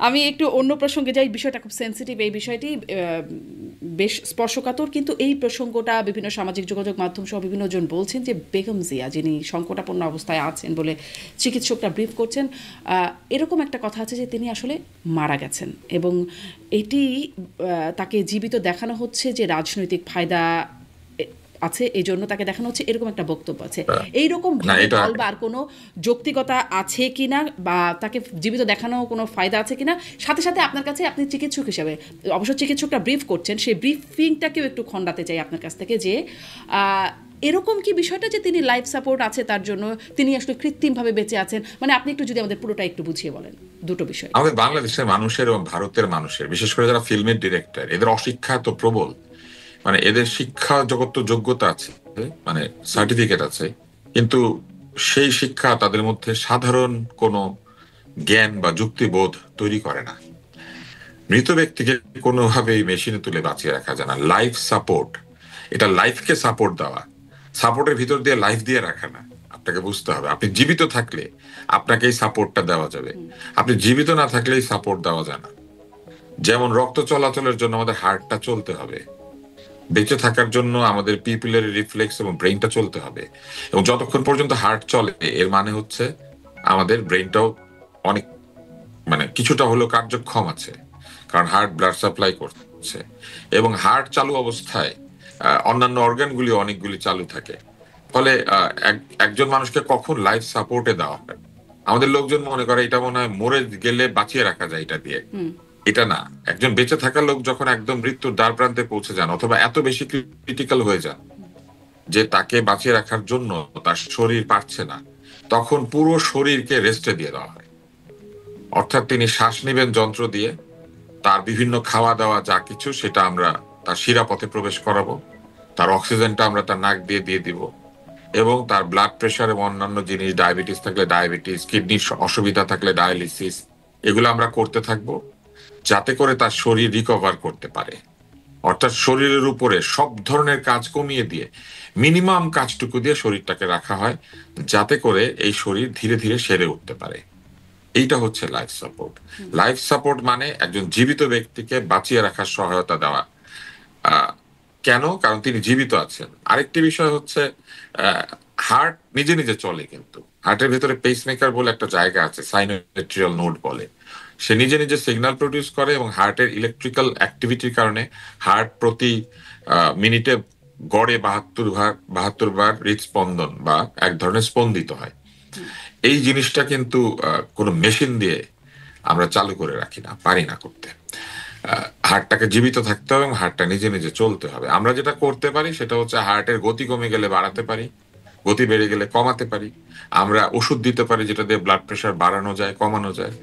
আমি একটু অন্য প্রসঙ্গে যাই, বিষয়টা খুব সেন্সিটিভ, এই বিষয়টি বেশ স্পর্শকাতর, কিন্তু এই প্রসঙ্গটা বিভিন্ন সামাজিক যোগাযোগ মাধ্যম সহ বিভিন্ন জন বলছেন যে বেগম জিয়া যিনি সংকটাপন্ন অবস্থায় আছেন বলে চিকিৎসকরা ব্রিফ করছেন, এরকম একটা কথা আছে যে তিনি আসলে মারা গেছেন, এবং এটি তাকে জীবিত দেখানো হচ্ছে যে রাজনৈতিক ফায়দা আছে, এই জন্য তাকে দেখানো হচ্ছে, এরকম একটা বক্তব্য আছে। এইরকম না ভাবে এটা বলবার কোনো যৌক্তিকতা আছে কিনা, বা তাকে জীবিত দেখানো কোনো ফায়দা আছে কিনা, সাথে সাথে আপনার কাছে, আপনি চিকিৎসক হিসাবে, অবশ্য চিকিৎসকরা ব্রিফ করছেন, সেই ব্রিফিংটাকেও একটু খণ্ডাতে চাই আপনার কাছ থেকে, যে এরকম কি বিষয়টা যে তিনি লাইফ সাপোর্ট আছে তার জন্য তিনি আসলে কৃত্রিমভাবে বেঁচে আছেন, মানে আপনি একটু যদি আমাদের পুরোটা একটু বুঝিয়ে বলেন দুটো বিষয়। আমাদের বাংলাদেশের মানুষের এবং ভারতের মানুষের, বিশেষ করে যারা ফিল্মের ডিরেক্টর, এদের অশিক্ষা তো প্রবল। মানে এদের শিক্ষা জগত তো যোগ্যতা আছে, মানে সার্টিফিকেট আছে, কিন্তু সেই শিক্ষা তাদের মধ্যে সাধারণ কোনো জ্ঞান বা যুক্তিবোধ তৈরি করে না। মৃত ব্যক্তিকে কোনোভাবেই মেশিনে তুলে বাঁচিয়ে রাখা যায় না। লাইফ সাপোর্ট, এটা লাইফকে সাপোর্ট দেওয়া, সাপোর্টের ভিতর দিয়ে লাইফ দিয়ে রাখা না। আপনাকে বুঝতে হবে, আপনি জীবিত থাকলে আপনাকে এই সাপোর্টটা দেওয়া যাবে, আপনি জীবিত না থাকলে এই সাপোর্ট দেওয়া যায় না। যেমন রক্ত চলাচলের জন্য আমাদের হার্টটা চলতে হবে, বেঁচে থাকার জন্য আমাদের পিপিলারি রিফ্লেক্স এবং ব্রেইনটা চলতে হবে। এবং যতক্ষণ পর্যন্ত হার্ট চলে, এর মানে হচ্ছে আমাদের ব্রেইনটাও অনেক, মানে কিছুটা হলেও কার্যক্ষম আছে, কারণ হার্ট ব্লাড সাপ্লাই করছে। এবং হার্ট চালু অবস্থায় অন্যান্য অর্গানগুলি অনেকগুলি চালু থাকে। ফলে একজন মানুষকে কখন লাইফ সাপোর্টে দেওয়া হয়, আমাদের লোকজন মনে করে এটা মনে হয় মরে গেলে বাঁচিয়ে রাখা যায় এটা দিয়ে। এটা না, একজন বেঁচে থাকা লোক যখন একদম মৃত্যুর দ্বার প্রান্তে পৌঁছে যান, অথবা এত বেশি ক্রিটিক্যাল হয়ে যান যে তাকে বাঁচিয়ে রাখার জন্য তার শরীর পারছে না, তখন পুরো শরীরকে রেস্টে দিয়ে দেওয়া হয়। অর্থাৎ তিনি শ্বাস নেবেন যন্ত্র দিয়ে, তার বিভিন্ন খাওয়া দাওয়া যা কিছু সেটা আমরা তার শিরাপথে প্রবেশ করাবো, তার অক্সিজেনটা আমরা তার নাক দিয়ে দিয়ে দিব, এবং তার ব্লাড প্রেশার এবং অন্যান্য জিনিস, ডায়াবেটিস থাকলে ডায়াবেটিস, কিডনির অসুবিধা থাকলে ডায়ালিসিস, এগুলো আমরা করতে থাকবো, যাতে করে তার শরীর রিকভার করতে পারে। অর্থাৎ শরীরের উপরে সব ধরনের কাজ কমিয়ে দিয়ে মিনিমাম কাজটুকু দিয়ে শরীরটাকে রাখা হয়, যাতে করে এই শরীর ধীরে ধীরে সেরে উঠতে পারে। এইটা হচ্ছে লাইফ সাপোর্ট। লাইফ সাপোর্ট মানে একজন জীবিত ব্যক্তিকে বাঁচিয়ে রাখার সহায়তা দেওয়া। আহ, কেন? কারণ তিনি জীবিত আছেন। আরেকটি বিষয় হচ্ছে, হার্ট নিজে নিজে চলে, কিন্তু হার্টের ভেতরে পেসমেকার বলে একটা জায়গা আছে, সাইনোমেট্রিয়াল নোড বলে, সে নিজে নিজে সিগন্যাল প্রডিউস করে, এবং হার্টের ইলেকট্রিক্যাল অ্যাক্টিভিটির কারণে হার্ট প্রতি মিনিটে গড়ে 72 বার হৃদস্পন্দন বা এক ধরনের স্পন্দিত হয়। এই জিনিসটা কিন্তু কোনো মেশিন দিয়ে আমরা চালু করে রাখি না, পারি না করতে। হার্টটাকে জীবিত থাকতে হবে এবং হার্টটা নিজে নিজে চলতে হবে। আমরা যেটা করতে পারি সেটা হচ্ছে হার্টের গতি কমে গেলে বাড়াতে পারি, গতি বেড়ে গেলে কমাতে পারি। আমরা ওষুধ দিতে পারি যেটা দিয়ে ব্লাড প্রেশার বাড়ানো যায়, কমানো যায়।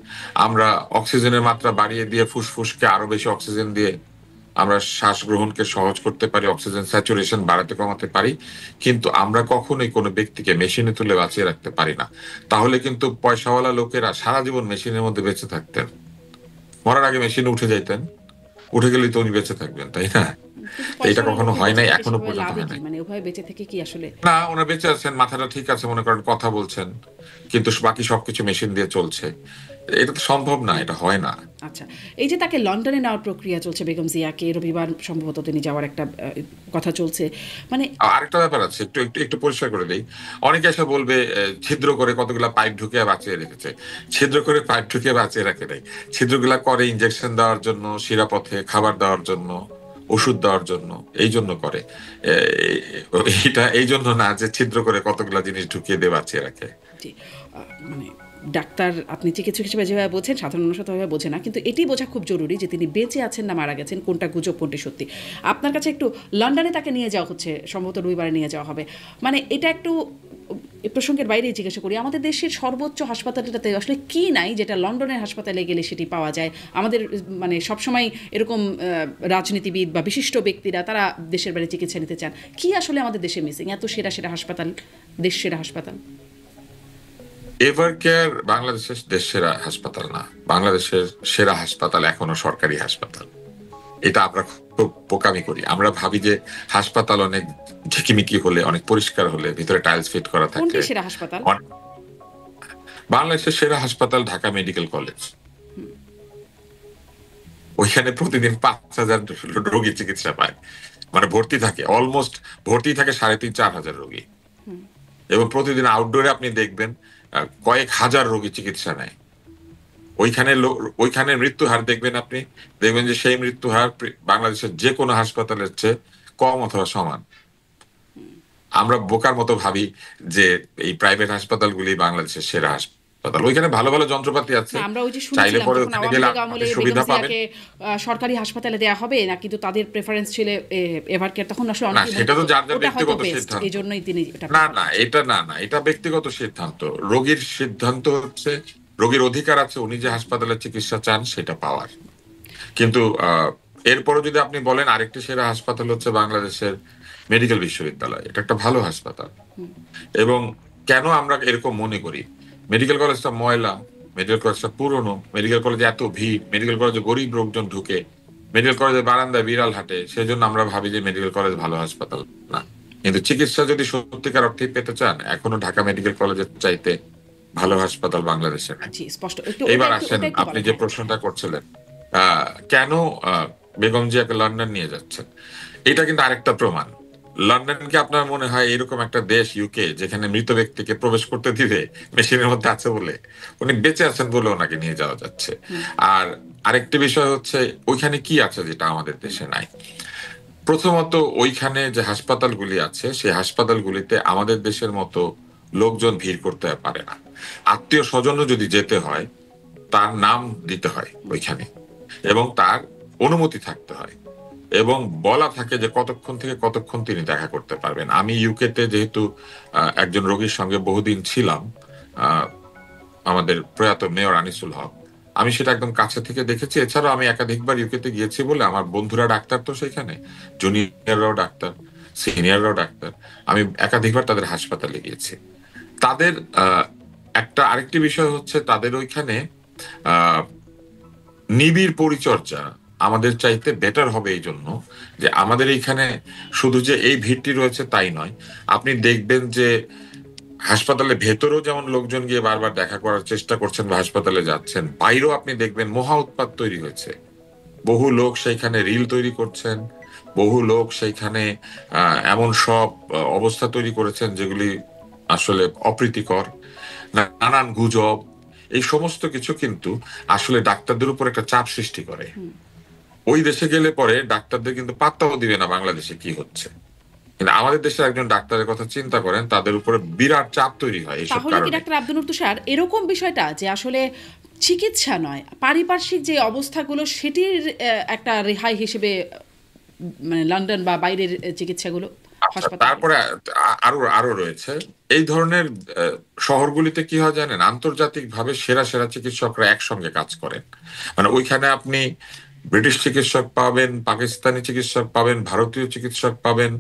আমরা অক্সিজেনের মাত্রা বাড়িয়ে দিয়ে ফুসফুসকে আরো বেশি অক্সিজেন দিয়ে আমরা শ্বাস গ্রহণকে সহজ করতে পারি, অক্সিজেন স্যাচুরেশন বাড়াতে কমাতে পারি। কিন্তু আমরা কখনোই কোনো ব্যক্তিকে মেশিনে তুলে বাঁচিয়ে রাখতে পারি না। তাহলে কিন্তু পয়সাওয়ালা লোকেরা সারা জীবন মেশিনের মধ্যে বেঁচে থাকতেন, মরার আগে মেশিনে উঠে যাইতেন, উঠে গেলেই তো উনি বেঁচে থাকবেন, তাই না? কিন্তু তো এটা পয়সাওয়ালা কখনো লোকের হয় বেঁচে নাই, থেকে এখনো সেভাবে পর্যন্ত লাভই হয় কি, নাই। মানে ওভাবে বেঁচে থেকে কি আসলে? না, ওনারা বেঁচে আছেন, মাথাটা ঠিক আছে, মনে করেন কথা বলছেন, কিন্তু বাকি সবকিছু মেশিন দিয়ে চলছে। এটা তো সম্ভব না, এটা হয় না। আচ্ছা, এই যে তাকে লন্ডনে নেওয়ার প্রক্রিয়া চলছে বেগম জিয়াকে, রবিবার সম্ভবত তিনি যাওয়ার একটা কথা চলছে, মানে আরেকটা ব্যাপার আছে, একটু একটু একটু পরিষ্কার করে দেই। অনেকে এসে বলবে ছিদ্র করে কতগুলা পাইপ ঢুকিয়ে বাঁচিয়ে রেখেছে। ছিদ্র করে পাইপ ঢুকিয়ে বাঁচিয়ে রাখে নাই। ছিদ্রগুলা করে ইনজেকশন দেওয়ার জন্য, শিরাপথে খাবার দেওয়ার জন্য, ওষুধ দেওয়ার জন্য, এই জন্য করে। এটা এই জন্য না যে ছিদ্র করে কতগুলা জিনিস ঢুকিয়ে দিয়ে বাঁচিয়ে রাখে। যে মানে ডাক্তার, আপনি চিকিৎসক হিসেবে যেভাবে বোঝেন, সাধারণ মানুষ তভাবে বোঝে না, কিন্তু এটি বোঝা খুব জরুরি যে তিনি বেঁচে আছেন না মারা গেছেন, কোনটা গুজব কোনটি সত্যি। আপনার কাছে একটু, লন্ডনে তাকে নিয়ে যাওয়া হচ্ছে, সম্ভবত রবিবারে নিয়ে যাওয়া হবে, মানে এটা একটু এ প্রসঙ্গের বাইরেই জিজ্ঞাসা করি, আমাদের দেশের সর্বোচ্চ হাসপাতালটাতে আসলে কি নাই যেটা লন্ডনের হাসপাতালে গেলে সেটি পাওয়া যায়? আমাদের মানে সবসময় এরকম রাজনীতিবিদ বা বিশিষ্ট ব্যক্তিরা তারা দেশের বাইরে চিকিৎসা নিতে চান, কি আসলে আমাদের দেশে মিসিং এত সেরা সেরা হাসপাতাল, দেশ সেরা হাসপাতাল? এভার কেয়ার বাংলাদেশের দেশ সেরা হাসপাতাল না, বাংলাদেশের সেরা হাসপাতাল এখনো সরকারি হাসপাতাল। এটা আমরা খুব বোকামি করি। আমরা ভাবি যে হাসপাতাল অনেক ঝিকিমিকি হলে, অনেক পরিষ্কার হলে, ভিতরে টাইলস ফিট করা কোনটি থাকলে। সেরা হাসপাতাল? বাংলাদেশের সেরা হাসপাতাল ঢাকা মেডিকেল কলেজ। ওইখানে প্রতিদিন 5,000 রোগী চিকিৎসা পায়, মানে ভর্তি থাকে, অলমোস্ট ভর্তি থাকে 3,500-4,000 রোগী। এবং প্রতিদিন আউটডোরে আপনি দেখবেন কয়েক হাজার রোগী চিকিৎসা নেয়। ওইখানে মৃত্যু হার দেখবেন, আপনি দেখবেন যে সেই মৃত্যু হার বাংলাদেশের যে কোনো হাসপাতালের চেয়ে কম অথবা সমান। আমরা বোকার মতো ভাবি যে এই প্রাইভেট হাসপাতালগুলি বাংলাদেশের সেরা হাসপাতাল, ওইখানে ভালো ভালো যন্ত্রপাতি আছে, ওই যে চাইলে শুনছিলাম পরে তখন ওখানে আওয়ামী গেলে লীগ আমলে আপনি বেগম সুবিধা পাবেন। জিয়াকে সরকারি হাসপাতালে দেয়া হবে না, কিন্তু তাদের প্রেফারেন্স ছিল এভারকেয়ার। তখন আসলে না, অনেকেই সেটা তো যার যার ওটা হয়তো ব্যক্তিগত বেস্ট, সিদ্ধান্ত। এই জন্যই তিনি এটা না prefer না, করছেন। এটা ব্যক্তিগত সিদ্ধান্ত। রোগীর সিদ্ধান্ত হচ্ছে, রোগীর অধিকার আছে উনি যে হাসপাতালে চিকিৎসা চান সেটা পাওয়ার। কিন্তু এরপরও যদি আপনি বলেন আরেকটি সেরা হাসপাতাল হচ্ছে বাংলাদেশের মেডিকেল বিশ্ববিদ্যালয়, এটা একটা ভালো হাসপাতাল। এবং কেন আমরা এরকম মনে করি, মেডিকেল কলেজটা ময়লা, মেডিকেল কলেজটা পুরনো, মেডিকেল কলেজে এত ভিড়, মেডিকেল কলেজে গরিব লোকজন ঢুকে, মেডিকেল কলেজের বারান্দায় বিড়াল হাঁটে, সেজন্য আমরা ভাবি যে মেডিকেল কলেজ ভালো হাসপাতাল না। কিন্তু চিকিৎসা যদি সত্যিকার অর্থে পেতে চান, এখনো ঢাকা মেডিকেল কলেজের চাইতে ভালো হাসপাতাল বাংলাদেশে নাই। জি, স্পষ্ট একটু এইবার ওটা আসেন, একটু আপনি বলেন। যে হ্যাঁ। প্রশ্নটা করছিলেন, কেন বেগম জিয়াকে লন্ডন নিয়ে যাচ্ছেন, এটা কিন্তু আরেকটা প্রমাণ। লন্ডনকে আপনার মনে হয় এরকম একটা দেশ ইউকে যেখানে মৃত ব্যক্তিকে প্রবেশ করতে দিবে মেশিনের মধ্যে আছে বলে, উনি বেঁচে আছেন বলে ওনাকে নিয়ে যাওয়া যাচ্ছে। আর আরেকটি বিষয় হচ্ছে ওইখানে কি আছে যেটা আমাদের দেশে নাই। প্রথমত, ওইখানে যে হাসপাতালগুলি আছে সেই হাসপাতালগুলিতে আমাদের দেশের মতো লোকজন ভিড় করতে পারে না। আত্মীয় স্বজনও যদি যেতে হয়, তার নাম দিতে হয় ওইখানে, এবং তার অনুমতি থাকতে হয়, এবং বলা থাকে যে কতক্ষণ থেকে কতক্ষণ তিনি দেখা করতে পারবেন। আমি ইউকেতে যেহেতু একজন রোগীর সঙ্গে বহুদিন ছিলাম, আহ, আমাদের প্রয়াত মেয়র আনিসুল হক, আমি সেটা একদম কাছে থেকে দেখেছি। এছাড়াও আমি একাধিকবার ইউকেতে গিয়েছি বলে আমার বন্ধুরা ডাক্তার, তো সেখানে জুনিয়ররাও ডাক্তার, সিনিয়ররাও ডাক্তার, আমি একাধিকবার তাদের হাসপাতালে গিয়েছি। তাদের একটা আরেকটি বিষয় হচ্ছে তাদের ওইখানে আহ নিবিড় পরিচর্যা আমাদের চাইতে বেটার হবে, এই জন্য যে আমাদের এইখানে শুধু যে এই ভিড়টি রয়েছে তাই নয়, আপনি দেখবেন যে হাসপাতালের ভেতরেও যেমন লোকজন গিয়ে বারবার দেখা করার চেষ্টা করছেন বা হাসপাতালে যাচ্ছেন, বাইরেও আপনি দেখবেন মহা উৎপাত তৈরি হয়েছে। বহু লোক সেইখানে রিল তৈরি করছেন, বহু লোক সেইখানে এমন সব অবস্থা তৈরি করেছেন যেগুলি আসলে অপ্রীতিকর, নানান গুজব, এই সমস্ত কিছু কিন্তু আসলে ডাক্তারদের উপর একটা চাপ সৃষ্টি করে। ওই দেশে গেলে পরে ডাক্তারদের কিন্তু পাত্তাও দিবে না বাংলাদেশে কি হচ্ছে। কিন্তু আমাদের দেশের একজন ডাক্তারের কথা চিন্তা করেন, তাদের উপরে বিরাট চাপ তৈরি হয় এইসব তাহলে কি কারণে। ডাক্তার আব্দুল তুষার এরকম বিষয়টা যে আসলে চিকিৎসা নয়, পারিপার্শ্বিক যে অবস্থাগুলো সেটির একটা রেহাই হিসেবে মানে লন্ডন বা বাইরের চিকিৎসাগুলো আচ্ছা, হাসপাতাল। তারপরে আরো আরো রয়েছে এই ধরনের শহরগুলিতে কি হয় জানেন, আন্তর্জাতিক ভাবে সেরা সেরা চিকিৎসকরা একসঙ্গে কাজ করেন। মানে ওইখানে আপনি ব্রিটিশ চিকিৎসক পাবেন, পাকিস্তানি চিকিৎসক পাবেন, ভারতীয় চিকিৎসক পাবেন,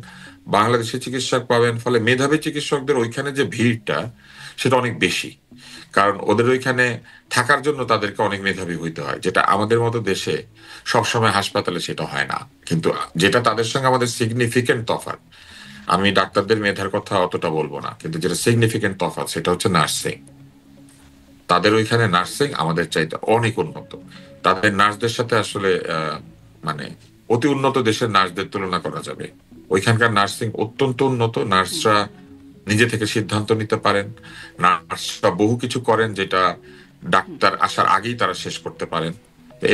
বাংলাদেশি চিকিৎসক পাবেন। ফলে মেধাবী চিকিৎসকদের ওইখানে যে ভিড়টা সেটা অনেক বেশি, কারণ ওদের ওইখানে থাকার জন্য তাদেরকে অনেক মেধাবী হইতে হয়, যেটা আমাদের মতো দেশে সবসময় হাসপাতালে সেটা হয় না। কিন্তু যেটা তাদের সঙ্গে আমাদের সিগনিফিকেন্ট তফাৎ, আমি ডাক্তারদের মেধার কথা অতটা বলবো না, কিন্তু যেটা সিগনিফিকেন্ট তফাৎ সেটা হচ্ছে নার্সিং। তাদের ওইখানে নার্সিং আমাদের চাইতে অনেক উন্নত। তাদের নার্সদের সাথে আসলে মানে অতি উন্নত দেশের নার্সদের তুলনা করা যাবে। ওইখানকার নার্সিং অত্যন্ত উন্নত। নার্সরা নিজে থেকে সিদ্ধান্ত নিতে পারেন, নার্সরা বহু কিছু করেন যেটা ডাক্তার আসার আগেই তারা শেষ করতে পারেন।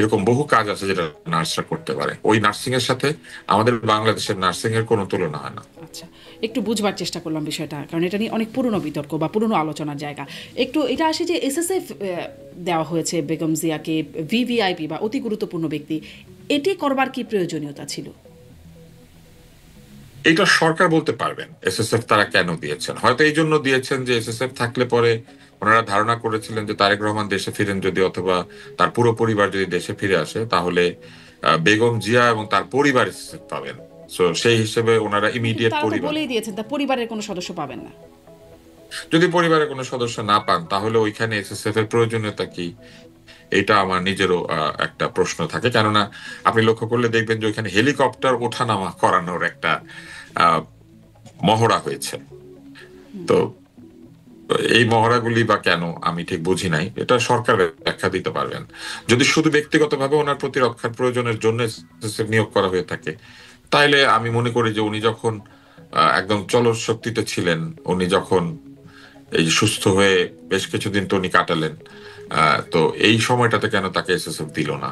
এরকম বহু কাজ আছে যেটা নার্সরা করতে পারে। ওই নার্সিং এর সাথে আমাদের বাংলাদেশের নার্সিং এর কোনো তুলনা হয় না। আচ্ছা, একটু বুঝবার চেষ্টা করলাম বিষয়টা, কারণ এটা নিয়ে অনেক পুরনো বিতর্ক বা পুরনো আলোচনার জায়গা। একটু এটা আসে যে এসএসএফ দেওয়া হয়েছে বেগম জিয়াকে ভিভিআইপি বা অতি গুরুত্বপূর্ণ ব্যক্তি, এটি করবার কি প্রয়োজনীয়তা ছিল? এটা সরকার বলতে পারবেন এসএসএফ তারা কেন দিয়েছেন। হয়তো এই জন্য দিয়েছেন যে এসএসএফ থাকলে পরে ওনারা ধারণা করেছিলেন যে তারেক রহমান দেশে ফিরেন যদি, অথবা তার পুরো পরিবার যদি দেশে ফিরে আসে, তাহলে বেগম জিয়া এবং তার পরিবার এসএসএফ পাবেন। সো সেই হিসেবে ওনারা ইমিডিয়েট তারা তো পরিবার, বলেই দিয়েছেন তার পরিবারের কোনো সদস্য পাবেন না। যদি পরিবারের কোনো সদস্য না পান তাহলে ওইখানে এসএসএফ এর প্রয়োজনীয়তা কি, এটা আমার নিজেরও একটা প্রশ্ন থাকে। কেননা আপনি লক্ষ্য করলে দেখবেন যে ওইখানে হেলিকপ্টার ওঠানামা করানোর একটা মহড়া হয়েছে। তো এই মহড়াগুলি বা কেন আমি ঠিক বুঝি নাই, এটা সরকার ব্যাখ্যা দিতে পারবেন। যদি শুধু ব্যক্তিগতভাবে ওনার প্রতিরক্ষার প্রয়োজনের জন্য SSF নিয়োগ করা হয়ে থাকে, তাইলে আমি মনে করি যে উনি যখন একদম চলৎ শক্তিতে ছিলেন, উনি যখন এই যে সুস্থ হয়ে বেশ কিছুদিন তো উনি কাটালেন, তো এই সময়টাতে কেন তাকে SSF দিল না,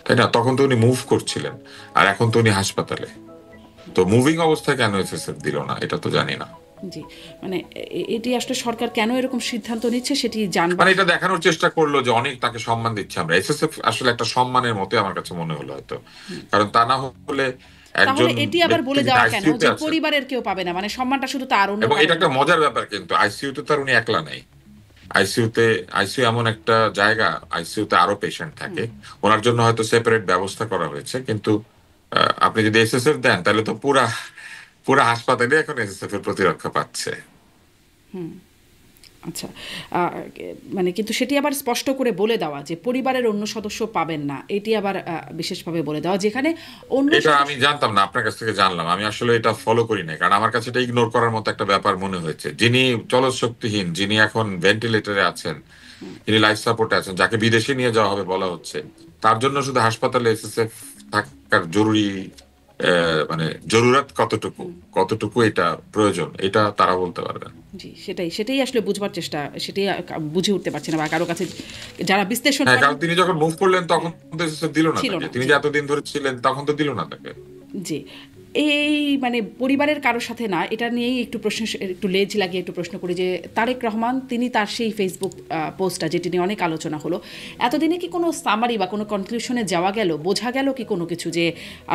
তাই না? তখন তো উনি মুভ করছিলেন, আর এখন তো উনি হাসপাতালে। তো মুভিং অবস্থায় কেন SSF দিল না, এটা তো জানি না। জি, মানে এটি আসলে সরকার কেন এরকম সিদ্ধান্ত নিচ্ছে সেটি জানবার। মানে এটা দেখানোর চেষ্টা করলো যে অনেক তাকে সম্মান দিচ্ছে আমরা। SSF আসলে একটা সম্মানের মতো আমার কাছে মনে হলো হয়তো, কারণ তা না হলে একজন তাহলে এটি আবার ব্যক্তি বলে যিনি দেওয়া কেন আইসিইউতে যে আছেন, পরিবারের কেউ পাবে না, মানে সম্মানটা শুধু তার, অন্য এবং এটা কারণ একটা না। মজার ব্যাপার, কিন্তু আইসিইউতে তার উনি একলা নাই। আইসিইউ এমন একটা জায়গা, আইসিইউতে আরো পেশেন্ট থাকে, ওনার জন্য হয়তো সেপারেট ব্যবস্থা করা হয়েছে, কিন্তু আপনি যদি SSF দেন তাহলে তো পুরা পুরা হাসপাতালে এখন SSF এর প্রতিরক্ষা পাচ্ছে। আচ্ছা, মানে কিন্তু সেটি আবার স্পষ্ট করে বলে দেওয়া যে পরিবারের অন্য সদস্য পাবেন না, এটি আবার বিশেষভাবে বলে দেওয়া, যেখানে অন্য এটা আমি সদস্য। জানতাম না, আপনার কাছ থেকে জানলাম। আমি আসলে এটা ফলো করি না, কারণ আমার কাছে এটা ইগনোর করার মতো একটা ব্যাপার মনে হয়েছে। যিনি চলৎশক্তিহীন, যিনি এখন ভেন্টিলেটরে আছেন, যিনি লাইফ সাপোর্টে আছেন, যাকে বিদেশে নিয়ে যাওয়া হবে বলা হচ্ছে, তার জন্য শুধু হাসপাতালে SSF থাকার জরুরি মানে জরুরত কতটুকু, কতটুকু এটা প্রয়োজন, এটা তারা বলতে পারবেন। জি, সেটাই সেটাই আসলে বুঝবার চেষ্টা, সেটাই বুঝে উঠতে পারছি না, বা কারো কাছে যারা বিশ্লেষণ হ্যাঁ, করেন। কারণ তিনি যখন মুভ করলেন তখন তো SSF দিল না ছিল তাকে। না, তিনি জি। যে এতদিন ধরে ছিলেন তখন তো দিল না তাকে। জি, এই মানে পরিবারের কারোর সাথে না, এটা নিয়েই একটু প্রশ্ন, একটু লেজ লাগিয়ে একটু প্রশ্ন করি যে তারেক রহমান তিনি তার সেই ফেসবুক পোস্টটা যেটি নিয়ে অনেক আলোচনা হলো, এতদিনে কি কোনো সামারি বা কোনো কনক্লুশনে যাওয়া গেল, বোঝা গেল কি কোনো কিছু যে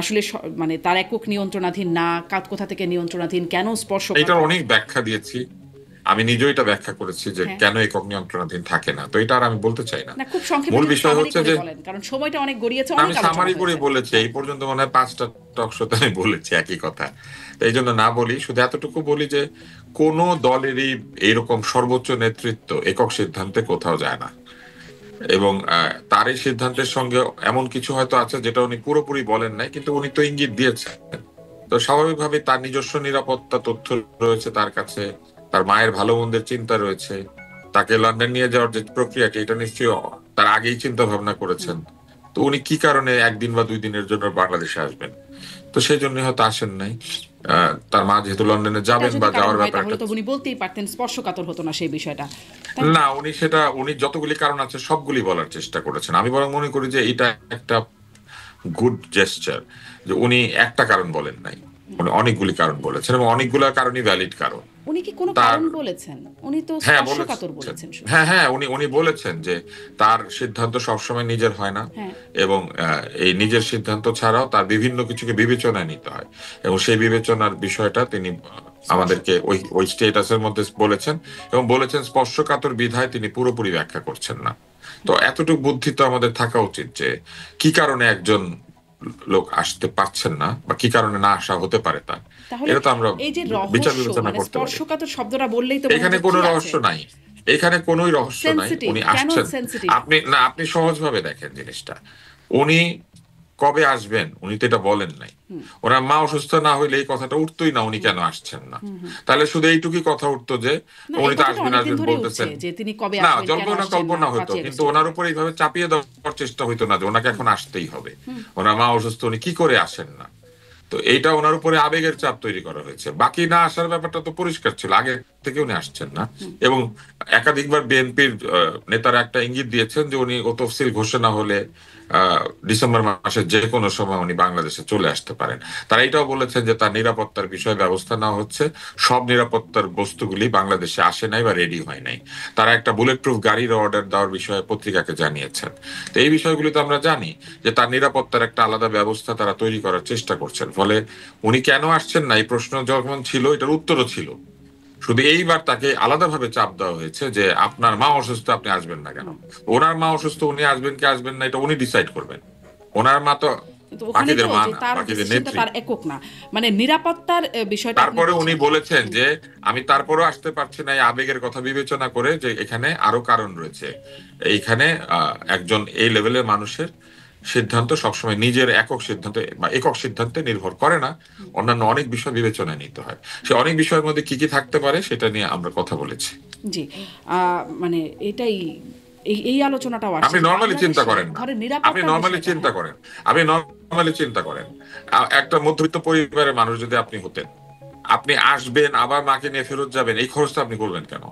আসলে মানে তার একক নিয়ন্ত্রণাধীন না, কোথা থেকে নিয়ন্ত্রণাধীন, কেন এটার স্পর্শকাতর? অনেক ব্যাখ্যা দিয়েছি, আমি নিজেও এটা ব্যাখ্যা করেছি যে হ্যাঁ, কেন একক নিয়ন্ত্রণাধীন থাকে না, তো এটা আর আমি বলতে চাই না। না খুব সংক্ষেপে মূল যদি বিষয় সামারি হচ্ছে করে যে বলেন, কারণ সময়টা অনেক গড়িয়েছে, আমি অনেক আলোচনা সামারি করে হয়েছে। বলেছি, হ্যাঁ, এই পর্যন্ত মনে হয় 5টা টক শোতে আমি বলেছি একই কথা। তো এই জন্য না বলি, শুধু এতটুকু বলি যে কোন দলেরই এইরকম সর্বোচ্চ নেতৃত্ব একক সিদ্ধান্তে কোথাও যায় না, এবং তার এই সিদ্ধান্তের সঙ্গে এমন কিছু হয়তো আছে যেটা উনি পুরোপুরি বলেন নাই, কিন্তু উনি তো ইঙ্গিত দিয়েছেন। তো স্বাভাবিকভাবে তার নিজস্ব নিরাপত্তা তথ্য রয়েছে তার কাছে, তার মায়ের ভালো মন্দের চিন্তা রয়েছে, তাকে লন্ডন নিয়ে যাওয়ার যে প্রক্রিয়াটি, এটা নিশ্চয়ই তার আগেই চিন্তা ভাবনা করেছেন। তো উনি কি কারণে 1 দিন বা 2 দিনের জন্য বাংলাদেশে আসবেন, তো সেই জন্য হয়তো আসেন নাই। তার মা যেহেতু লন্ডনে এটা যাবেন যদি বা কারণ যাওয়ার হয় ব্যাপার তাহলে একটা, তো উনি বলতেই পারতেন, স্পর্শকাতর হতো না সেই বিষয়টা, তাই না? না উনি সেটা, উনি যতগুলি কারণ আছে সবগুলি বলার চেষ্টা করেছেন। আমি বরং মনে করি যে এটা একটা গুড জেস্টার, যে উনি একটা কারণ বলেন নাই, উনি অনেকগুলি কারণ বলেছেন, এবং অনেকগুলো কারণই ভ্যালিড কারণ। উনি কি কোনো তার, কারণ বলেছেন? উনি তো হ্যাঁ স্পর্শকাতর বলেছেন, বলেছেন শুধু। হ্যাঁ হ্যাঁ, উনি উনি বলেছেন যে তার সিদ্ধান্ত সবসময় নিজের হয় না, হ্যাঁ, এবং এই নিজের সিদ্ধান্ত ছাড়াও তার বিভিন্ন কিছুকে বিবেচনায় নিতে হয়, এবং সেই বিবেচনার বিষয়টা তিনি আমাদেরকে স্পর্শকাতর। ওই ওই স্টেটাসের মধ্যে বলেছেন, এবং বলেছেন স্পর্শকাতর বিধায় তিনি পুরোপুরি ব্যাখ্যা করছেন না। তো এতটুকু বুদ্ধি তো আমাদের থাকা উচিত যে কি কারণে একজন লোক আসতে পারছেন না, বা কি কারণে না আসা হতে পারে তার, তাহলে এটা তো আমরা এই যে বিচার রহস্য, বিবেচনা মানে করতে পারি। স্পর্শকাতর শব্দটা বললেই তো মনে এখানে হচ্ছে কোনো কি আছে? রহস্য নাই, এখানে কোনোই রহস্য নাই। সেনসিটিভ, উনি কেন আসছেন, সেনসিটিভ? আপনি না, আপনি সহজভাবে দেখেন জিনিসটা। উনি কবে আসবেন উনি তো এটা বলেন নাই। ওনার মা অসুস্থ না হইলে এই কথাটা উঠতোই না, উনি কেন আসছেন না। তাহলে শুধু এইটুকুই কথা উঠতো যে না, এই উনি তো কথাটা আসবেন অনেকদিন আসবেন ধরেই উঠছে বলতেছেন। যে তিনি কবে না, আসবেন, কেন জল্পনা আসছেন না, কল্পনা হতো, 5ই কিন্তু আগস্টের ওনার পরে। উপর এইভাবে চাপিয়ে দেওয়ার চেষ্টা হইতো না যে ওনাকে এখন আসতেই হবে, ওনার মা অসুস্থ, উনি কি করে আসেন না। তো এইটা ওনার উপরে আবেগের চাপ তৈরি করা হয়েছে। বাকি না আসার ব্যাপারটা তো পরিষ্কার ছিল, আগে থেকে উনি আসছেন না। এবং একাধিকবার বিএনপির নেতারা একটা ইঙ্গিত দিয়েছেন যে উনি ও তফসিল ঘোষণা হলে ডিসেম্বর মাসের যে কোনো সময় উনি বাংলাদেশে চলে আসতে পারেন। তারা এটাও বলেছেন যে তার নিরাপত্তার বিষয়ে ব্যবস্থা নেওয়া হচ্ছে, সব নিরাপত্তার বস্তুগুলি বাংলাদেশে আসে নাই বা রেডি হয় নাই। তারা একটা বুলেট প্রুফ গাড়ির অর্ডার দেওয়ার বিষয়ে পত্রিকাকে জানিয়েছেন। তো এই বিষয়গুলি তো আমরা জানি যে তার নিরাপত্তার একটা আলাদা ব্যবস্থা তারা তৈরি করার চেষ্টা করছেন। ফলে উনি কেন আসছেন না এই প্রশ্ন যখন ছিল, এটার উত্তরও ছিল। শুধু এইবার তাকে আলাদাভাবে চাপ দেওয়া হয়েছে যে আপনার মা অসুস্থ, আপনি আসবেন না কেন। ওনার মা অসুস্থ, উনি আসবেন কি আসবেন না এটা উনি ডিসাইড করবেন। ওনার মা তো কিন্তু ওখানেই বাকিদের তো মা যে না, তার বাকিদের ডিসিশনটা নেত্রী। তার একক না, মানে নিরাপত্তার বিষয়টা আপনি তারপরে উনি বলছেন। বলেছেন যে আমি তারপরেও আসতে পারছি না, এই আবেগের কথা বিবেচনা করে, যে এখানে আরো কারণ রয়েছে। এইখানে একজন এই লেভেলের মানুষের সিদ্ধান্ত সবসময় নিজের একক সিদ্ধান্তে বা একক সিদ্ধান্তে নির্ভর করে না, অন্যান্য অনেক বিষয় বিবেচনায় নিতে হয়। সে অনেক বিষয়ের মধ্যে কি কি থাকতে পারে সেটা নিয়ে আমরা কথা বলেছি। জি, মানে এটাই এই আলোচনাটাও আপনি আসছে যে নর্মালি চিন্তা বাংলাদেশে করেন না, ধরেন আপনি নিরাপত্তার নর্মালি বিষয়টা, চিন্তা হ্যাঁ, করেন, আপনি নর্মালি চিন্তা করেন একটা মধ্যবিত্ত পরিবারের মানুষ যদি আপনি হতেন, আপনি আসবেন আবার মাকে নিয়ে ফেরত যাবেন, এই খরচটা আপনি করবেন কেন?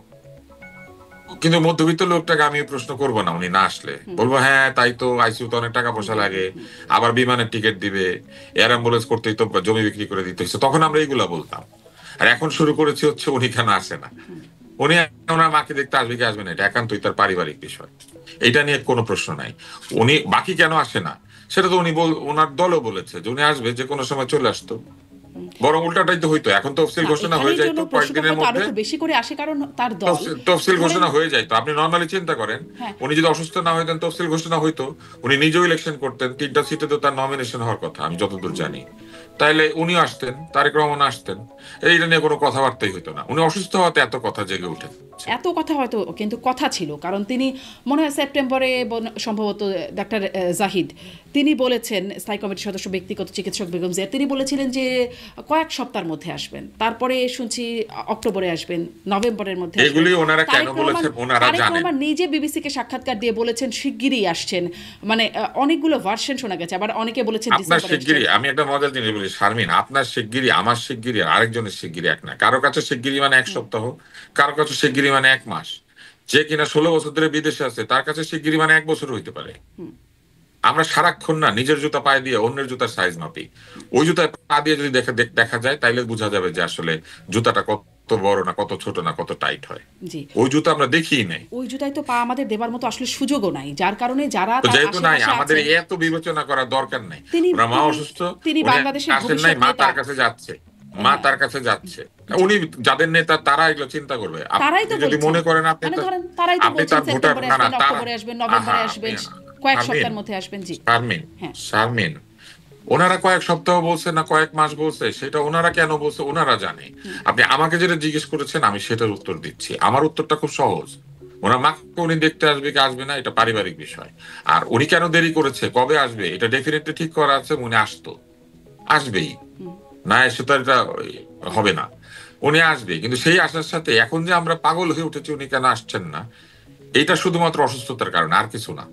কিন্তু মধ্যবিত্ত লোকটাকে আমি প্রশ্ন করবো না, উনি না আসলে বলবো হ্যাঁ তাই তো, আইসিইউ তো অনেক টাকা পয়সা লাগে, আবার বিমানের টিকিট দিবে, এয়ার অ্যাম্বুলেন্স করতেই তো জমি বিক্রি করে দিতে হচ্ছে, তখন আমরা এইগুলা বলতাম। আর এখন শুরু করেছি হচ্ছে উনি কেন আসে না, উনি ওনার মাকে দেখতে আসবে কি আসবে না এটা একান্তই তার পারিবারিক বিষয়, এটা নিয়ে কোনো প্রশ্ন নাই। উনি বাকি কেন আসে না সেটা তো উনি ওনার দলও বলেছে যে উনি আসবে, যে কোনো সময় চলে আসতো। বরং উল্টাটাই তো হইতো, এখন তফসিল না ঘোষণা এখানের হয়ে জন্য যাইতো প্রশ্নটা কয়েকদিনের হয়তো আরো মধ্যে, একটু বেশি করে আসে কারণ তার দল তফসিল ধরেন, ঘোষণা হয়ে যাইতো। আপনি নর্মালি চিন্তা করেন, হ্যাঁ, উনি যদি অসুস্থ না হইতেন তফসিল ঘোষণা হইতো, উনি নিজেও ইলেকশন করতেন, 3টা সিটে তো তার নমিনেশন হওয়ার কথা আমি যতদূর জানি, তাইলে উনিও আসতেন, তারেক রহমান আসতেন, এইটা নিয়ে কোনো কথাবার্তাই হইতো না। উনি অসুস্থ হওয়াতে এত কথা জেগে উঠে। এত কথা হয়তো কিন্তু কথা ছিল কারণ তিনি মনে হয় সেপ্টেম্বরে সম্ভবত ডাক্তার জাহিদ তিনি বলেছেন, স্থায়ী কমিটির সদস্য ব্যক্তিগত চিকিৎসক বেগম জিয়া, তিনি বলেছিলেন যে কয়েক সপ্তাহের মধ্যে আসবেন, তারপরে শুনছি অক্টোবরে আসবেন, নভেম্বরের মধ্যে আসবেন। এগুলি ওনারা কেন বলেছেন ওনারা তারেক জানেন। রহমান নিজে বিবিসিকে সাক্ষাৎকার দিয়ে বলেছেন শিগগিরই আসছেন, মানে অনেকগুলো ভার্সন শোনা গেছে, আবার অনেকে বলেছেন আপনার ডিসেম্বরে আসছেন। শিগগিরই, আমি একটা মজার জিনিস বলি শারমিন, আপনার শিগগিরই আমার শিগগিরই আর আরেকজনের শিগগিরই এক না। কারো কাছে শিগগিরই মানে এক সপ্তাহ, কারো কাছে শিগগিরই মানে 1 মাস। যে কিনা 16 বছর ধরে বিদেশে আছে তার কাছে শিগগিরই মানে 1 বছর হইতে পারে। আমরা সারাক্ষণ না নিজের জুতা পায়ে দিয়ে অন্যের জুতার সাইজ মাপি, ওই জুতায় পা দিয়ে যদি দেখা যায় তাইলে বোঝা যাবে যে আসলে জুতাটা কত বড় না কত ছোট না কত টাইট হয়। জি, ওই জুতা আমরা দেখিই নাই। ওই জুতায় তো পা আমাদের দেবার মতো আসলে সুযোগও নাই, যার কারণে যারা তো তার যেহেতু নাই আশেপাশে আমাদের আছেন, এত বিবেচনা করার দরকার নাই। তিনি ওনার মা তিনি অসুস্থ, তিনি উনি বাংলাদেশের আসেন নাই, ভবিষ্যৎ মা নেতা, তার কাছে যাচ্ছে, মা তার কাছে যাচ্ছে। উনি যাদের নেতা তারা এগুলো চিন্তা করবে। তারাই আপনি তো যদি বলছেন, মনে করেন মানে ধরেন তারাই তো আপনি বলছেন তার ভোটার, সেপ্টেম্বরে না না আসবেন, তারা, অক্টোবরে আসবেন, নভেম্বরে আসবেন, কয়েক শারমিন সপ্তাহের মধ্যে আসবেন। জি, শারমিন হ্যাঁ, শারমিন ওনারা কয়েক সপ্তাহ বলছে না কয়েক মাস বলছে, সেটা ওনারা কেন বলছে ওনারা জানে। আপনি আমাকে যেটা জিজ্ঞেস করেছেন আমি সেটার উত্তর দিচ্ছি। আমার উত্তরটা খুব সহজ, ওনার মাকে উনি দেখতে আসবে কি আসবে না এটা পারিবারিক বিষয়। আর উনি কেন দেরি করেছে, কবে আসবে এটা ডেফিনেটলি ঠিক করা আছে, উনি আসবেই, না এসে তো এটা হবে না, উনি আসবে। কিন্তু সেই আসার সাথে এখন যে আমরা পাগল হয়ে উঠেছি উনি কেন আসছেন না, এটা শুধুমাত্র অসুস্থতার কারণে, আর কিছু না।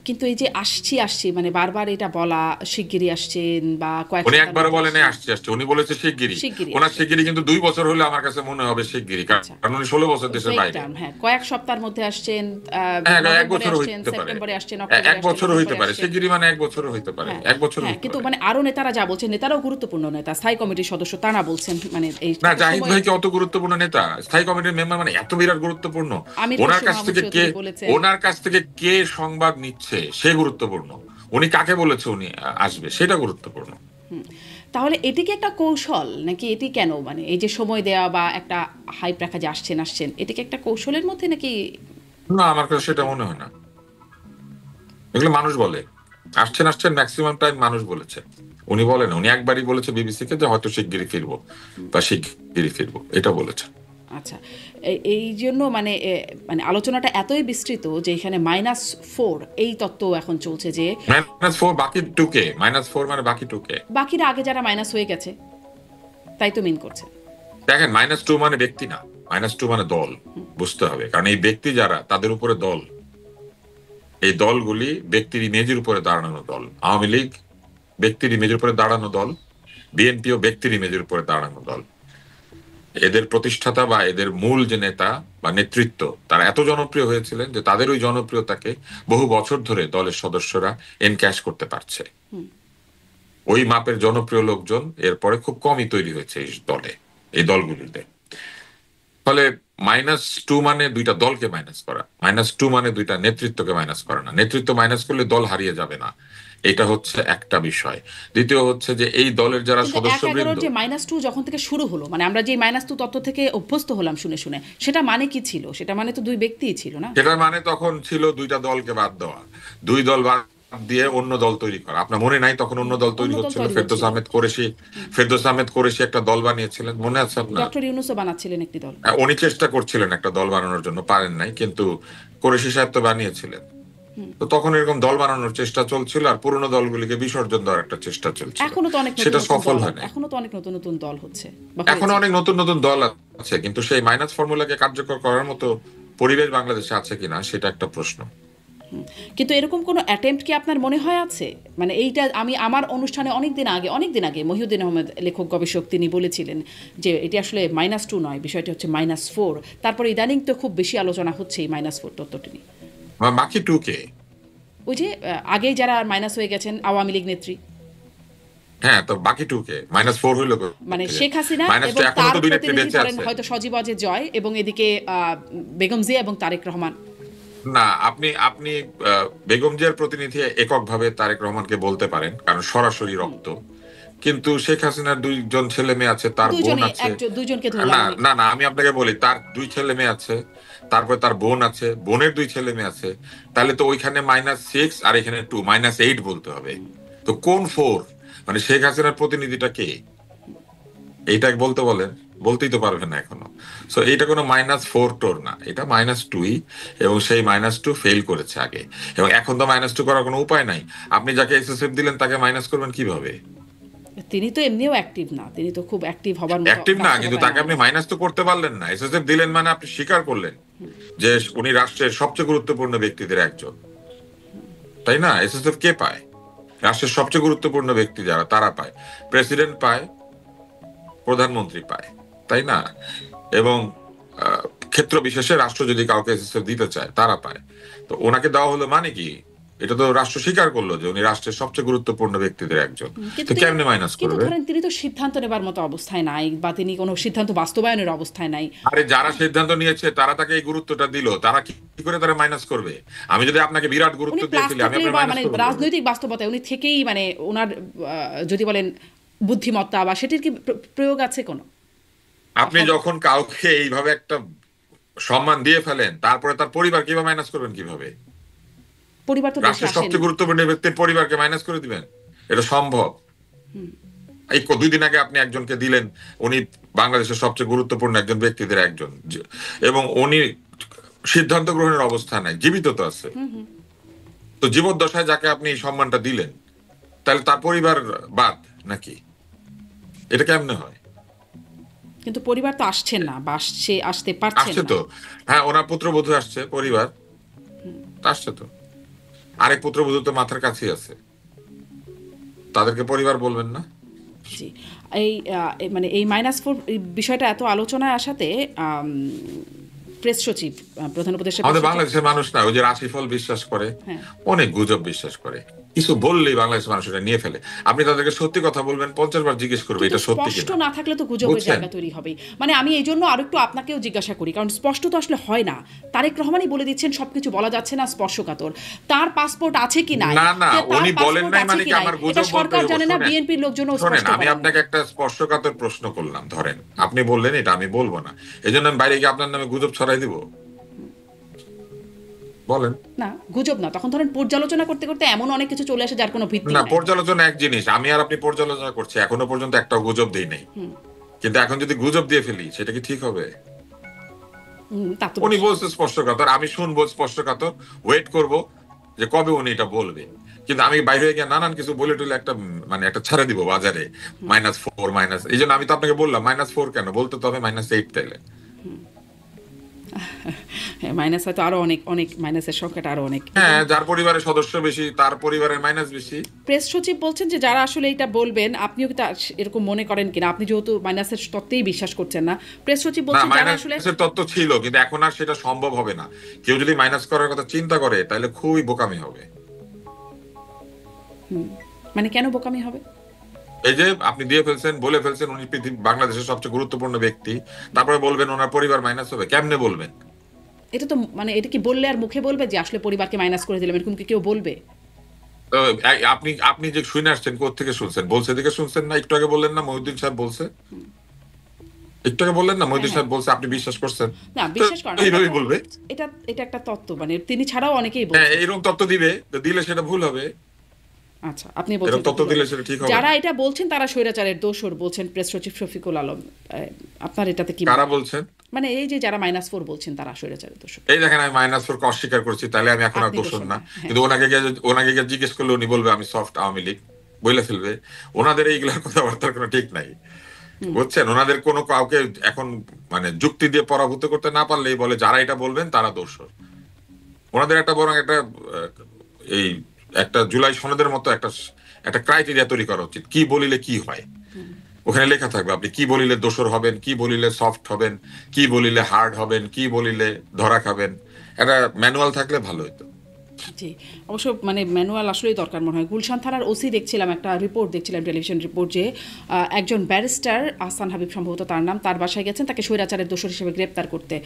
কিন্তু এই যে আসছি আসছি মানে বারবার এটা বলা, শিগগিরই আসছেন বা কয়েক উনি সপ্তাহের একবারও মধ্যে বলেন আসছেন, আসছে আসছে, উনি বলেছে শিগগিরই। শিগগিরই ওনার আসছেন। শিগগিরই কিন্তু 2 বছর হলে আমার কাছে মনে হবে শিগগিরই, আচ্ছা, কারণ উনি 16 বছর দেশের বাইরে। ব্রেকডাউন, হ্যাঁ, কয়েক সপ্তাহের মধ্যে আসছেন, হ্যাঁ, এক নভেম্বরে বছরও আসছেন, হইতে পারে, সেপ্টেম্বরে আসছেন, অক্টোবরে এক আসছেন, বছরও হইতে নভেম্বরে পারে, আসছেন। শিগগিরই মানে 1 বছরও হইতে পারে, হ্যাঁ, 1 বছর হ্যাঁ, হইতে কিন্তু পারে। মানে আরো নেতারা যা বলছেন, নেতারাও গুরুত্বপূর্ণ নেতা, স্থায়ী কমিটির সদস্য তারা বলছেন মানে এই না জাহিদ সময় ভাই কি অত গুরুত্বপূর্ণ নেতা? স্থায়ী কমিটির মেম্বার মানে এত বিরাট গুরুত্বপূর্ণ? আমির ওনার খসরু কাছ মাহমুদ থেকে কে, চৌধুরী বলেছেন। ওনার কাছ থেকে কে সংবাদ নিচ্ছে সে গুরুত্বপূর্ণ, উনি কাকে বলেছে উনি আসবে সেটা গুরুত্বপূর্ণ। তাহলে এটি কি একটা কৌশল নাকি এটি কেন, মানে এই যে সময় দেওয়া বা একটা হাইপ রাখা যে আসছেন আসছেন, এটি কি একটা কৌশলের মধ্যে নাকি? না আমার কাছে সেটা মনে হয় না, এগুলো মানুষ বলে। আসছেন আসছেন ম্যাক্সিমাম টাইম মানুষ বলেছে, উনি বলেন। উনি একবারই বলেছে বিবিসি কে যে হয়তো শিগগিরই ফিরবো বা শিগগিরই ফিরবো, এটা বলেছে। আচ্ছা, এই জন্য মানে মানে আলোচনাটা এতই বিস্তৃত যে এখানে -4 এই তত্ত্ব এখন চলছে যে -4 বাকি 2 কে, -4 মানে বাকি 2 কে। বাকিরা আগে যারা মাইনাস হয়ে গেছে তাই তো মিন করছে। দেখেন -2 মানে ব্যক্তি না, -2 মানে দল, বুঝতে হবে। কারণ এই ব্যক্তি যারা তাদের উপরে দল, এই দলগুলি ব্যক্তির ইমেজের উপরে দাঁড়ানো দল। আওয়ামী লীগ ব্যক্তির ইমেজের উপরে দাঁড়ানো দল, বিএনপিও ব্যক্তির ইমেজের উপরে দাঁড়ানো দল। এদের প্রতিষ্ঠাতা বা এদের মূল যে নেতা বা নেতৃত্ব তারা এত জনপ্রিয় হয়েছিলেন যে তাদের ওই জনপ্রিয়তাকে বহু বছর ধরে দলের সদস্যরা এনক্যাশ করতে পারছে। ওই মাপের জনপ্রিয় লোকজন এরপরে খুব কমই তৈরি হয়েছে এই দলে, এই দলগুলিতে। ফলে -2 মানে 2টা দলকে মাইনাস করা, -2 মানে 2টা নেতৃত্বকে মাইনাস করা না। নেতৃত্ব মাইনাস করলে দল হারিয়ে যাবে না, এটা হচ্ছে একটা বিষয়। দ্বিতীয় হচ্ছে যে এই দলের যারা কিন্তু সদস্যবৃন্দ, 1/11 যে -2 যখন থেকে শুরু হলো, মানে আমরা যে -2 তত্ত্ব থেকে অভ্যস্ত হলাম শুনে শুনে, সেটা মানে কি ছিল? সেটা মানে তো দুই ব্যক্তিই ছিল না? সেটার মানে তখন ছিল 2টা দলকে বাদ দেওয়া, 2 দল বাদ দিয়ে অন্য দল তৈরি করা। আপনার মনে নাই তখন অন্য দল তৈরি অন্য দল হচ্ছিল? তৈরি ফেরদৌস হচ্ছিল, আহমেদ কোরেশি, ফেরদৌস আহমেদ কোরেশি একটা দল বানিয়েছিলেন, মনে আছে আপনার? ডক্টর ইউনূসও বানাচ্ছিলেন একটি দল। উনি চেষ্টা করছিলেন একটা দল বানানোর জন্য, পারেন নাই, কিন্তু কোরেশি সাহেব তো বানিয়েছিলেন। তো তখন এরকম দল বানানোর চেষ্টা চলছিল, আর পুরনো দলগুলিকে বিসর্জন দেওয়ার একটা চেষ্টা চলছিল। এখনো তো অনেক নতুন সেটা নতুন সফল দল, হয় না। এখনো তো অনেক নতুন নতুন দল হচ্ছে বা এখনো হয়েছে। অনেক নতুন নতুন দল আছে, কিন্তু সেই মাইনাস ফর্মুলাকে কার্যকর করার মতো পরিবেশ বাংলাদেশে আছে কিনা সেটা একটা প্রশ্ন। কিন্তু এরকম কোনো অ্যাটেম্প্ট কি আপনার মনে হয় আছে? মানে এইটা আমি আমার অনুষ্ঠানে অনেক দিন আগে মহিউদ্দিন আহমেদ লেখক গবেষক তিনি বলেছিলেন যে এটি আসলে -2 নয়, বিষয়টি হচ্ছে -4। তারপরে ইদানিং তো খুব বেশি আলোচনা হচ্ছে এই -4 তত্ত্বটি নিয়ে। বাকি টু কে? ওই যে আগেই যারা মাইনাস হয়ে গেছেন আওয়ামী লীগ নেত্রী, হ্যাঁ, তো বাকি টু কে? -4 হইলো মানে কোত্থেকে? শেখ হাসিনা মাইনাস টু এবং এখনো তার তো দুই নেত্রী প্রতিনিধি বেঁচে ধরেন আছে। হয়তো সজীব অজয় জয় এবং এদিকে বেগম জিয়া এবং তারেক রহমান। না, আপনি আপনি বেগম জিয়ার প্রতিনিধি এককভাবে তারেক রহমানকে বলতে পারেন, কারণ সরাসরি রক্ত। কিন্তু শেখ হাসিনার দুইজন ছেলে মেয়ে আছে, তার বোন দুইজনই আছে। দুইজনকে ধরলাম না আমি। না না, আমি আপনাকে বলি, তার দুই ছেলে মেয়ে আছে, তারপরে তার বোন আছে, বোনের দুই ছেলে মেয়ে আছে। তাহলে তো ওইখানে -6 আর এখানে 2, -8 বলতে হবে। তো কোন 4? মানে শেখ হাসিনার প্রতিনিধিটা কে? এইটা বলতে বলেন, বলতেই তো পারবে না এখনো। সো এইটা কোনো -4 টোর না, এটা -2ই। এবং সেই -2 ফেল করেছে আগে, এবং এখন তো -2 করার কোনো উপায় নাই। আপনি যাকে এসএসএফ দিলেন তাকে মাইনাস করবেন কিভাবে? তিনি তো এমনিও অ্যাক্টিভ না, তিনি তো খুব অ্যাক্টিভ হবার মতো অ্যাক্টিভ না, কিন্তু বাস্তবতায় তাকে নাই। আপনি মাইনাস তো করতে পারলেন না। এসএসএফ দিলেন মানে আপনি স্বীকার করলেন যে উনি রাষ্ট্রের সবচেয়ে গুরুত্বপূর্ণ ব্যক্তিদের একজন, তাই না? এসএসএফ কে পায়? রাষ্ট্রের সবচেয়ে গুরুত্বপূর্ণ ব্যক্তি যারা, তারা পায়। প্রেসিডেন্ট পায়, প্রধানমন্ত্রী পায়, তাই না? এবং আহ, ক্ষেত্র বিশেষে রাষ্ট্র যদি কাউকে এসএসএফ দিতে চায় তারা পায়। তো ওনাকে দেওয়া হলো মানে কি? এটা তো রাষ্ট্র স্বীকার করলো যে উনি রাষ্ট্রের সবচেয়ে গুরুত্বপূর্ণ ব্যক্তিদের একজন। তো কেমনে মাইনাস কিন্তু করবে? ধরেন তিনি তো সিদ্ধান্ত নেবার মতো অবস্থায় নাই, বা তিনি কোনো সিদ্ধান্ত বাস্তবায়নের অবস্থায় নাই। আরে যারা সিদ্ধান্ত নিয়েছে তারা তাকে এই গুরুত্বটা দিল, তারা কি করে তারা মাইনাস করবে? আমি যদি আপনাকে বিরাট গুরুত্ব উনি দিয়ে প্লাস ফেলি, আমি থাকলে আপনার বা মাইনাস মানে করবো কিভাবে? রাজনৈতিক বাস্তবতায় উনি থেকেই মানে ওনার যদি বলেন বুদ্ধিমত্তা বা সেটির কি প্রয়োগ আছে কোনো? আপনি যখন কাউকে এইভাবে একটা সম্মান দিয়ে ফেলেন, তারপরে তার পরিবার কিভাবে মাইনাস করবেন কিভাবে? পরিবার তো দেশে রাষ্ট্রের আসেনি। সবচেয়ে গুরুত্বপূর্ণ ব্যক্তির পরিবারকে মাইনাস করে দিবেন? এটা সম্ভব? এই 2 দিন আগে আপনি একজনকে দিলেন, উনি বাংলাদেশের সবচেয়ে গুরুত্বপূর্ণ একজন ব্যক্তিদের একজন, এবং উনি সিদ্ধান্ত গ্রহণের অবস্থা নাই, জীবিত তো আছে। তো জীবদ্দশায় যাকে আপনি এই সম্মানটা দিলেন, তাহলে তার পরিবার বাদ নাকি? এটা কেমনে হয়? কিন্তু পরিবার তো আসছেন না, বা আসতে পারছেন আসছে না। তো। হ্যাঁ, ওনার পুত্রবধূ আসছে, পরিবার আসছে তো। আরেক পুত্রবধূ তো মাথার কাছেই আছে, তাদেরকে পরিবার বলবেন না? জি। এই মানে এই -4 বিষয়টা এত আলোচনায় আসাতে প্রেস সচিব, প্রধান উপদেষ্টা প্রেস আমাদের সচিব। বাংলাদেশের মানুষ না ওই যে রাশিফল বিশ্বাস করে, হ্যাঁ, অনেক গুজব বিশ্বাস করে। কিছু বললেই বাংলাদেশের মানুষ এটা নিয়ে ফেলে। আপনি তাদেরকে সত্যি কথা বলবেন, 50 বার জিজ্ঞেস করবে কিন্তু এটা সত্যি স্পষ্ট কিনা। না থাকলে তো গুজবের বুঝছেন? জায়গা তৈরি হবে। মানে আমি এই জন্য আরেকটু আপনাকেও জিজ্ঞাসা করি, কারণ স্পষ্ট তো আসলে হয় না। তারেক রহমানই বলে দিচ্ছেন সবকিছু বলা যাচ্ছে না, স্পর্শকাতর। তার পাসপোর্ট আছে কি নাই, না না, তার উনি বলেন পাসপোর্ট নাই আছে মানে কি কি নাই, আমার এটা গুজব বলতে সরকার হইব? জানে না, শোনেন, বিএনপির লোকজনও শোনেন, স্পষ্ট আমি বলেন না। আপনাকে একটা স্পর্শকাতর প্রশ্ন করলাম, ধরেন আপনি বললেন এটা আমি বলবো না, এই জন্য আমি বাইরে গিয়ে আপনার নামে গুজব ছড়াই দিব? বলেন। না, গুজব না, তখন ধরেন পর্যালোচনা করতে করতে এমন অনেক কিছু চলে আসে যার কোনো ভিত্তি না, নাই। পর্যালোচনা এক জিনিস, আমি আর আপনি পর্যালোচনা করছি, এখনো পর্যন্ত একটাও গুজব দেই নাই। কিন্তু এখন যদি গুজব দিয়ে ফেলি সেটা কি ঠিক হবে? তা তো উনি বটে। বলছে স্পষ্টকাতর, আমি শুনবো স্পষ্টকাতর, ওয়েট করব যে কবে উনি এটা বলবে। কিন্তু আমি বাইরে হয়ে গিয়ে নানান কিছু বলে টুলে একটা মানে একটা ছাড়া দিব বাজারে, -4 মাইনাস, এই জন্য আমি তো আপনাকে বললাম -4 কেন, বলতে তো হবে -8 তাইলে। হ্যাঁ, মাইনাস হয়তো আরো অনেক অনেক মাইনাসের সংখ্যাটা আরো অনেক। হ্যাঁ, যার পরিবারের সদস্য বেশি তার পরিবারের মাইনাস বেশি। প্রেস সচিব বলছেন যে যারা আসলে এটা বলবেন, আপনিও কি তা এরকম মনে করেন কিনা? আপনি যেহেতু মাইনাসের তত্ত্বেই বিশ্বাস করছেন না, প্রেস সচিব না, বলছেন যারা আসলে মাইনাসের তত্ত্ব ছিল, কিন্তু এখন আর সেটা সম্ভব হবে না। কেউ যদি মাইনাস করার কথা চিন্তা করে তাহলে খুবই বোকামি হবে। মানে কেন বোকামি হবে? এই যে আপনি দিয়ে ফেলছেন, বলে ফেলছেন উনি বাংলাদেশের সবচেয়ে গুরুত্বপূর্ণ ব্যক্তি, তারপরে বলবেন ওনার পরিবার মাইনাস হবে, কেমনে বলবেন? এটা তো মানে এটা কি বললে আর মুখে বলবে যে আসলে পরিবারকে মাইনাস করে দিলাম, এরকম কি কেউ বলবে? তো আপনি আপনি যে শুনে আসছেন, কোত্থেকে শুনছেন? বলছে দেখে শুনছেন না? একটু আগে বললেন না মহিউদ্দিন সাহেব বলছে? একটু আগে বললেন না মহিউদ্দিন হ্যাঁ, সাহেব বলছে, আপনি বিশ্বাস করছেন? না তো বিশ্বাস করেন না, এইভাবেই বলবে। এটা এটা একটা তত্ত্ব, মানে তিনি ছাড়াও অনেকেই হ্যাঁ, বলছেন। এইরকম তত্ত্ব দিবে, তো দিলে সেটা ভুল হবে। আচ্ছা, আপনি বলছেন এরকম তথ্য দিলে সেটা ঠিক হবে যারা না। এটা বলছেন তারা স্বৈরাচারের দোষর বলছেন প্রেস সচিব শফিকুল আলম। আপনার এটাতে কি কারা বলছেন? মানে এই যে যারা -4 বলছেন তারা স্বৈরাচারের দোষর। এই দেখেন, আমি -4 কে অস্বীকার করছি, তাহলে আমি এখন আর আপনি দোষর দোষর না। না, হ্যাঁ। কিন্তু ওনাকে গিয়ে জিজ্ঞেস করলে উনি বলবে আমি সফট আওয়ামী লীগ, বইলে ফেলবে। ওনাদের এইগুলার কথাবার্তার কোনো ঠিক নাই, বুঝছেন? ওনাদের কোনো কাউকে এখন মানে যুক্তি দিয়ে পরাভূত করতে না পারলেই বলে যারা এটা বলবেন তারা দোষর। ওনাদের একটা বরং একটা এই একটা জুলাই সনদের মতো একটা একটা ক্রাইটেরিয়া তৈরি করা উচিত, কি বলিলে কি হয়। ওখানে লেখা থাকবে আপনি কি বলিলে দোষর হবেন, কি বলিলে সফট হবেন, কি বলিলে হার্ড হবেন, কি বলিলে ধরা খাবেন। একটা ম্যানুয়াল থাকলে ভালো হতো। জি, অবশ্য মানে ম্যানুয়াল আসলেই দরকার মনে হয়। গুলশান থানার ওসি দেখছিলাম, একটা রিপোর্ট দেখছিলাম, টেলিভিশন রিপোর্ট, যে একজন ব্যারিস্টার আহসান হাবিব সম্ভবত তার নাম, তার বাসায় গেছেন তাকে স্বৈরাচারের দোষর হিসেবে গ্রেপ্তার করতে।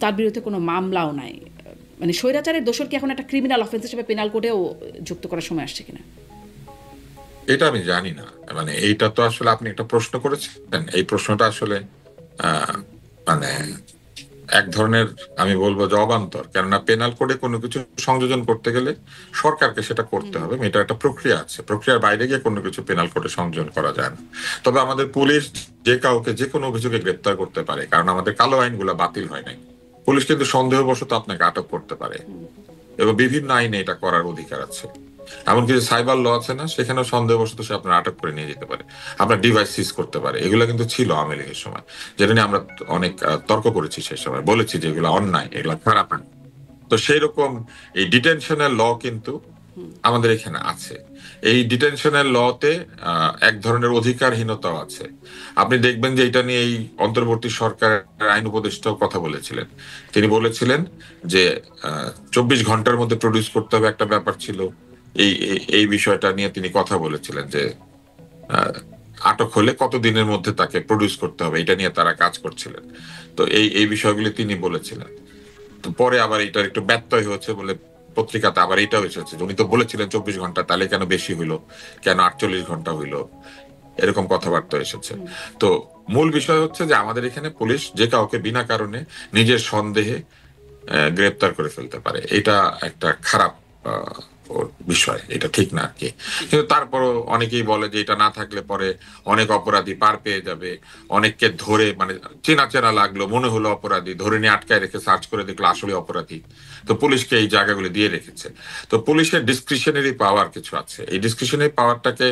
তার বিরুদ্ধে কোনো মামলাও নাই। মানে স্বৈরাচারের দোষর কি এখন একটা ক্রিমিনাল অফেন্স হিসেবে পেনাল কোডেও যুক্ত করার সময় আসছে কিনা? এটা আমি জানি না। মানে এইটা তো আসলে আপনি একটা প্রশ্ন করেছেন, এই প্রশ্নটা আসলে আহ, মানে এক ধরনের, আমি বলবো যে অবান্তর। কেননা পেনাল কোডে কোনো কিছু সংযোজন করতে গেলে সরকারকে সেটা করতে হবে, এটা একটা প্রক্রিয়া আছে। প্রক্রিয়ার বাইরে গিয়ে কোনো কিছু পেনাল কোডে সংযোজন করা যায় না। তবে আমাদের পুলিশ যে কাউকে যে কোনো অভিযোগে গ্রেপ্তার করতে পারে, কারণ আমাদের কালো আইনগুলো বাতিল হয় নাই। পুলিশ কিন্তু সন্দেহবশত আপনাকে আটক করতে পারে, এবং বিভিন্ন আইনে এটা করার অধিকার আছে। এমনকি যে সাইবার ল আছে না, সেখানেও সন্দেহবশত সে আপনার আটক করে নিয়ে যেতে পারে, আপনার ডিভাইস সিজ করতে পারে। এগুলো কিন্তু ছিল আওয়ামী লীগের সময়, যেটা নিয়ে আমরা অনেক তর্ক করেছি সেই সময়, বলেছি যে এগুলো অন্যায়, এগুলো খারাপ আইন। তো সেই রকম এই ডিটেনশনের ল কিন্তু আমাদের এখানে আছে। এই ডিটেনশনের লতে এক ধরনের অধিকারহীনতাও আছে। আপনি দেখবেন যে এটা নিয়ে এই অন্তর্বর্তী সরকারের আইন উপদেষ্টাও কথা বলেছিলেন। তিনি বলেছিলেন যে 24 ঘন্টার মধ্যে প্রডিউস করতে হবে, একটা ব্যাপার ছিল। এই এই এই বিষয়টা নিয়ে তিনি কথা বলেছিলেন যে আহ, আটক হলে কত দিনের মধ্যে তাকে প্রডিউস করতে হবে, এটা নিয়ে তারা কাজ করছিলেন। তো এই এই বিষয়গুলি তিনি বলেছিলেন। তো পরে আবার এটার একটু ব্যত্যয় হয়েছে বলে পত্রিকাতে আবার এটাও এসেছে যে উনি তো বলেছিলেন 24 ঘন্টা, তাহলে কেন বেশি হইলো, কেন 48 ঘন্টা হইলো, এরকম কথাবার্তা এসেছে। তো মূল বিষয় হচ্ছে যে আমাদের এখানে পুলিশ যে কাউকে বিনা কারণে নিজের সন্দেহে গ্রেপ্তার করে ফেলতে পারে। এটা একটা খারাপ ওর বিষয়, এটা ঠিক না আর কি। কিন্তু তারপরও অনেকেই বলে যে এটা না থাকলে পরে অনেক অপরাধী পার পেয়ে যাবে। অনেককে ধরে মানে চেনা চেনা লাগলো, মনে হলো অপরাধী, ধরে নিয়ে আটকায় রেখে সার্চ করে দেখলো আসলে অপরাধী। তো পুলিশকে এই জায়গাগুলো দিয়ে রেখেছে। তো পুলিশের ডিসক্রিশনারি পাওয়ার কিছু আছে, এই ডিসক্রিশনারি পাওয়ারটাকে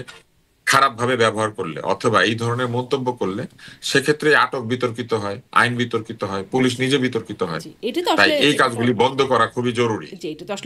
খারাপ ভাবে ব্যবহার করলে অথবা এই ধরনের মন্তব্য করলে সেক্ষেত্রে আটক বিতর্কিত হয়, আইন বিতর্কিত হয়, পুলিশ নিজে বিতর্কিত হয়। জি, এটা তো তাই আসলে এই কাজগুলি বন্ধ করা খুবই জরুরি। জি, এটা তো আসলে